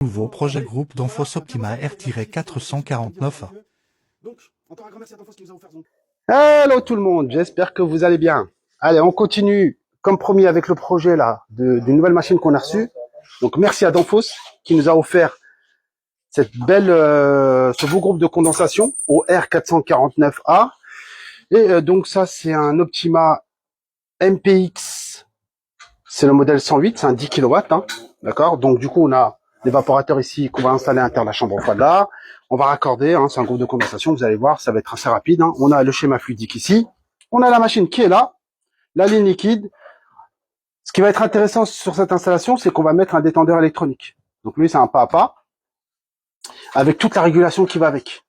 Nouveau projet groupe Danfoss Optima R-449A. Donc, encore un grand merci à Danfoss qui nous a offert son... Hello tout le monde, j'espère que vous allez bien. Allez, on continue, comme promis, avec le projet là d'une nouvelle machine qu'on a reçue. Donc, merci à Danfoss qui nous a offert cette belle, ce beau groupe de condensation au R449A. Et donc ça, c'est un Optima MPX. C'est le modèle 108, c'est un 10 kW, hein, d'accord. Donc du coup, on a l'évaporateur ici qu'on va installer à l'intérieur de la chambre froide. On va raccorder, hein, c'est un groupe de condensation, vous allez voir, ça va être assez rapide. Hein. On a le schéma fluidique ici. On a la machine qui est là, la ligne liquide. Ce qui va être intéressant sur cette installation, c'est qu'on va mettre un détendeur électronique. Donc lui, c'est un pas à pas, avec toute la régulation qui va avec.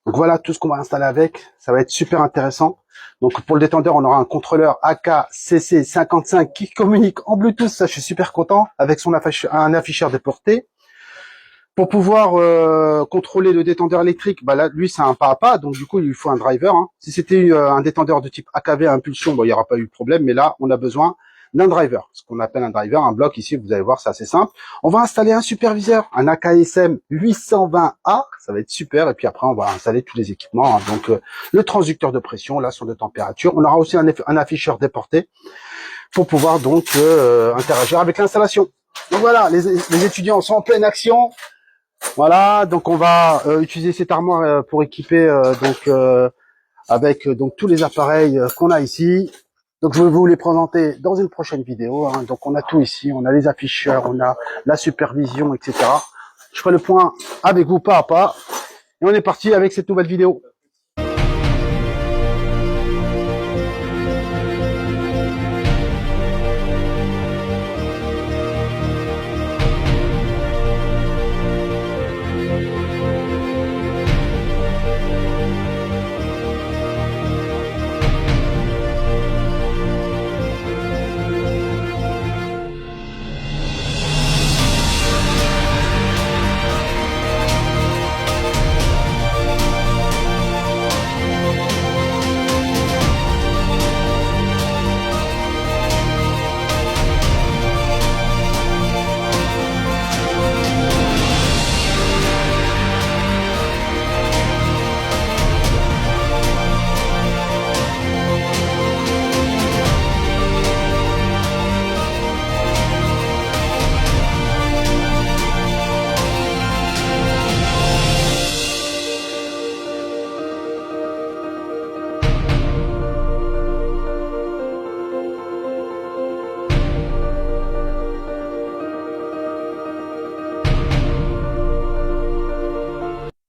Donc voilà tout ce qu'on va installer avec, ça va être super intéressant. Donc pour le détendeur, on aura un contrôleur AKCC55 qui communique en Bluetooth, ça je suis super content, avec un afficheur de portée. Pour pouvoir contrôler le détendeur électrique, bah là, lui c'est un pas à pas, donc du coup il lui faut un driver. Hein. Si c'était un détendeur de type AKV à impulsion, bon, il n'y aura pas eu de problème, mais là on a besoin d'un driver, ce qu'on appelle un driver, un bloc ici, vous allez voir, c'est assez simple. On va installer un superviseur, un AKSM 820A, ça va être super, et puis après on va installer tous les équipements, hein. Donc le transducteur de pression, la sonde de température, on aura aussi un afficheur déporté pour pouvoir donc interagir avec l'installation. Donc voilà, les étudiants sont en pleine action. Voilà, donc on va utiliser cette armoire pour équiper avec donc tous les appareils qu'on a ici. Donc je vais vous les présenter dans une prochaine vidéo. Hein. Donc on a tout ici, on a les afficheurs, on a la supervision, etc. Je ferai le point avec vous pas à pas. Et on est parti avec cette nouvelle vidéo.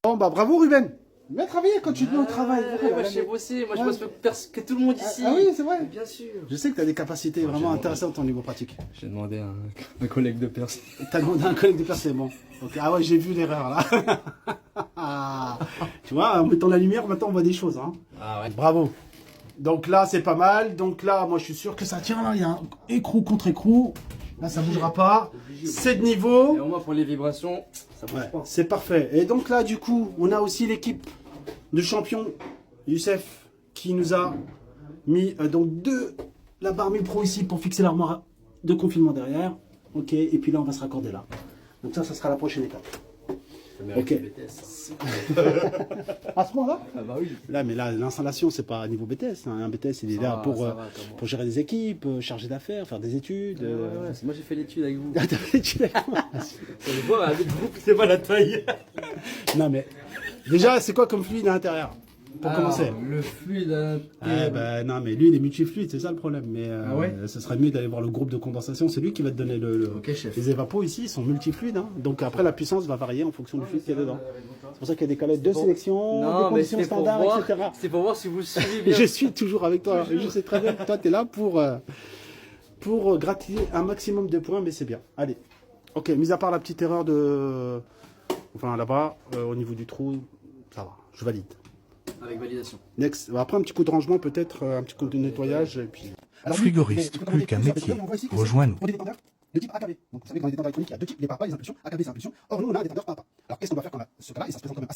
Bon bah bravo Ruben. Viens travailler quand tu viens au travail. Moi je sais bosser, moi je bosse que tout le monde ici. Ah oui, c'est vrai. Bien sûr. Je sais que tu as des capacités vraiment intéressantes au niveau pratique. J'ai demandé à un collègue de percer. T'as demandé à un collègue de percer, bon. Okay. Ah ouais, j'ai vu l'erreur là. Tu vois, en mettant la lumière, maintenant on voit des choses. Hein. Ah ouais. Bravo. Donc là, c'est pas mal. Donc là, moi je suis sûr que ça tient là. Il y a un écrou contre écrou. Là, ça bougera pas. C'est de niveau. Et au moins pour les vibrations, ça bouge pas. C'est parfait. Et donc là, du coup, on a aussi l'équipe de champion Youssef qui nous a mis donc la barre 1000 Pro ici pour fixer l'armoire de confinement derrière. Ok. Et puis là, on va se raccorder là. Donc ça sera la prochaine étape. Ok. À ce moment-là? Ah bah oui. Là, mais là, l'installation, c'est pas niveau BTS. Hein. Un BTS, il est là pour gérer des équipes, charger d'affaires, faire des études. Ouais, moi j'ai fait l'étude avec vous. Ah, t'as fait l'étude avec moi. Ça le voit avec vous, c'est pas la taille. Non, mais déjà, c'est quoi comme fluide à l'intérieur? Pour commencer. Le fluide. Non, mais lui, il est multifluide, c'est ça le problème. Mais ouais, ce serait mieux d'aller voir le groupe de condensation. C'est lui qui va te donner Ok, chef. les évapos ici, ils sont multifluides. Hein. Donc après, la puissance va varier en fonction du fluide qu'il y a dedans. C'est pour ça qu'il y a des calettes de sélection, des conditions standards, etc. C'est pour voir si vous suivez bien. Je suis toujours avec toi. Je sais très bien que toi, tu es là pour gratter un maximum de points, mais c'est bien. Allez. Ok, mis à part la petite erreur de... Enfin, là-bas, au niveau du trou, ça va. Je valide. Avec validation. Next. Après, un petit coup de rangement, peut-être, un petit coup de nettoyage, et puis... Alors, Frigoriste, plus qu'un métier. Rejoins-nous. Pour des détendeurs de type AKV. Donc, vous savez que dans les détendeurs électroniques, il y a deux types, les pas à pas, les impulsions, AKV, c'est impulsion. Or, nous, on a un détendeur pas à pas. Alors, qu'est-ce qu'on va faire quand on a ce cas-là? Et ça se présente quand même assez